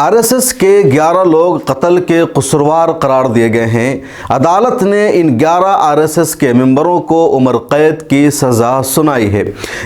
RSS के 11 लोग कत्ल के कसूरवार करार दिए गए हैं। अदालत ने इन 11 आरएसएस के मेंबरों को उम्र कैद की सज़ा सुनाई है।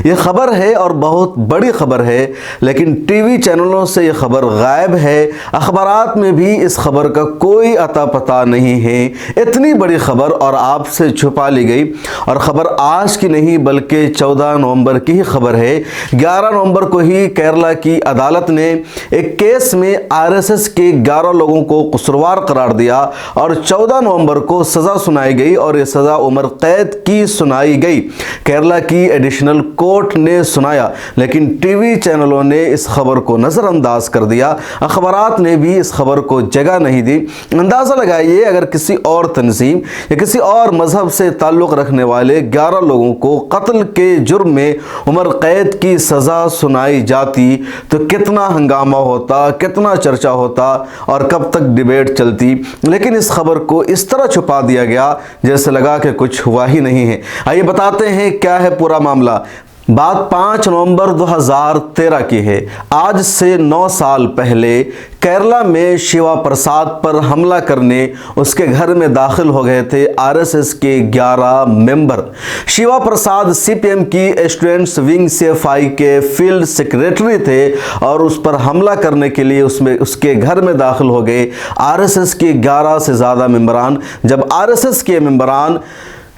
ये खबर है और बहुत बड़ी खबर है, लेकिन टीवी चैनलों से ये खबर गायब है। अखबारात में भी इस खबर का कोई अता पता नहीं है। इतनी बड़ी खबर और आपसे छुपा ली गई, और ख़बर आज की नहीं बल्कि 14 नवंबर की ही खबर है। 11 नवंबर को ही केरला की अदालत ने एक केस में आरएसएस के 11 लोगों को कसूरवार करार दिया और 14 नवंबर को सज़ा सुनाई गई और ये सज़ा उम्र कैद की सुनाई गई। केरला की एडिशनल कोर्ट ने सुनाया, लेकिन टीवी चैनलों ने इस खबर को नज़रअंदाज कर दिया। अखबारात ने भी इस खबर को जगह नहीं दी। अंदाज़ा लगाइए, अगर किसी और तंजीम या किसी और मजहब से ताल्लुक़ रखने वाले 11 लोगों को कत्ल के जुर्म में उम्र कैद की सज़ा सुनाई जाती तो कितना हंगामा होता, कितना चर्चा होता और कब तक डिबेट चलती। लेकिन इस खबर को इस तरह छुपा दिया गया जैसे लगा कि कुछ हुआ ही नहीं है। आइए बताते हैं क्या है पूरा मामला। बात 5 नवंबर 2013 की है। आज से 9 साल पहले केरला में शिवा प्रसाद पर हमला करने उसके घर में दाखिल हो गए थे आरएसएस के 11 मेंबर। शिवा प्रसाद सीपीएम की स्टूडेंट्स विंग सीएफआई के फील्ड सेक्रेटरी थे और उस पर हमला करने के लिए उसके घर में दाखिल हो गए आरएसएस के 11 से ज़्यादा मेंबरान। जब आरएसएस के मेंबरान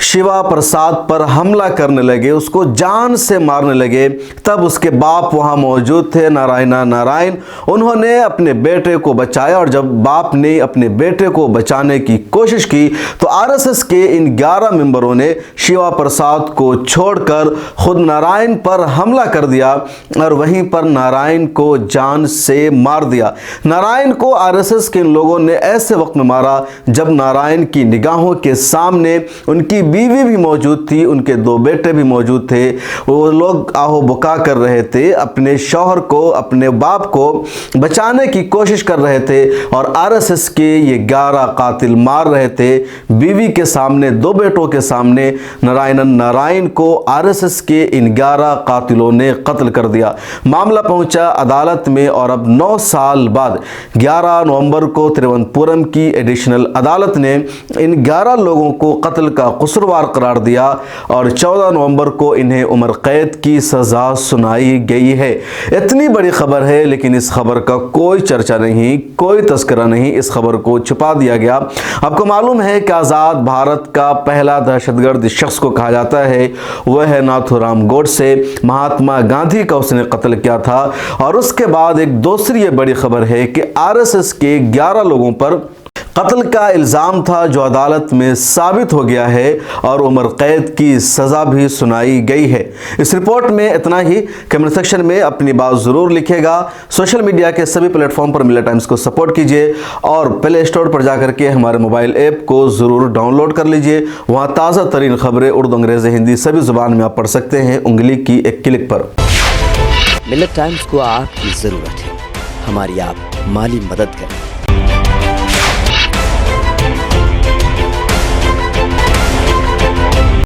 शिवा प्रसाद पर हमला करने लगे, उसको जान से मारने लगे, तब उसके बाप वहाँ मौजूद थे, नारायणा नारायण। उन्होंने अपने बेटे को बचाया और जब बाप ने अपने बेटे को बचाने की कोशिश की तो आरएसएस के इन 11 मेंबरों ने शिवा प्रसाद को छोड़कर खुद नारायण पर हमला कर दिया और वहीं पर नारायण को जान से मार दिया। नारायण को आरएसएस के इन लोगों ने ऐसे वक्त में मारा जब नारायण की निगाहों के सामने उनकी बीवी भी मौजूद थी, उनके 2 बेटे भी मौजूद थे। वो लोग आहो बुका कर रहे थे, अपने शौहर को, अपने बाप को बचाने की कोशिश कर रहे थे और आरएसएस के ये 11 कातिल मार रहे थे। बीवी के सामने, 2 बेटों के सामने नारायण को आरएसएस के इन 11 कातिलों ने कत्ल कर दिया। मामला पहुंचा अदालत में और अब 9 साल बाद 11 नवंबर को तिरुवनंतपुरम की एडिशनल अदालत ने इन 11 लोगों को कत्ल का कसूरवार करार दिया और 14 नवंबर को इन्हें उम्र कैद की सज़ा सुनाई गई है। इतनी बड़ी खबर है, लेकिन इस खबर का कोई चर्चा नहीं, कोई तस्करा नहीं। इस खबर को छुपा दिया गया। आपको मालूम है कि आज़ाद भारत का पहला दहशतगर्द शख्स को कहा जाता है, वह है नाथूराम गोडसे। महात्मा गांधी का उसने कत्ल किया था। और उसके बाद एक दूसरी बड़ी खबर है कि आरएसएस के 11 लोगों पर कत्ल का इल्ज़ाम था, जो अदालत में साबित हो गया है और उम्र कैद की सज़ा भी सुनाई गई है। इस रिपोर्ट में इतना ही। कमेंट सेक्शन में अपनी बात ज़रूर लिखिएगा। सोशल मीडिया के सभी प्लेटफॉर्म पर मिले टाइम्स को सपोर्ट कीजिए और प्ले स्टोर पर जाकर के हमारे मोबाइल ऐप को ज़रूर डाउनलोड कर लीजिए। वहाँ ताज़ा तरीन खबरें उर्दू, अंग्रेज़ी, हिंदी सभी ज़ुबान में आप पढ़ सकते हैं, उंगली की एक क्लिक पर। मिलत टाइम्स को आपकी ज़रूरत है, हमारी आप माली मदद करें।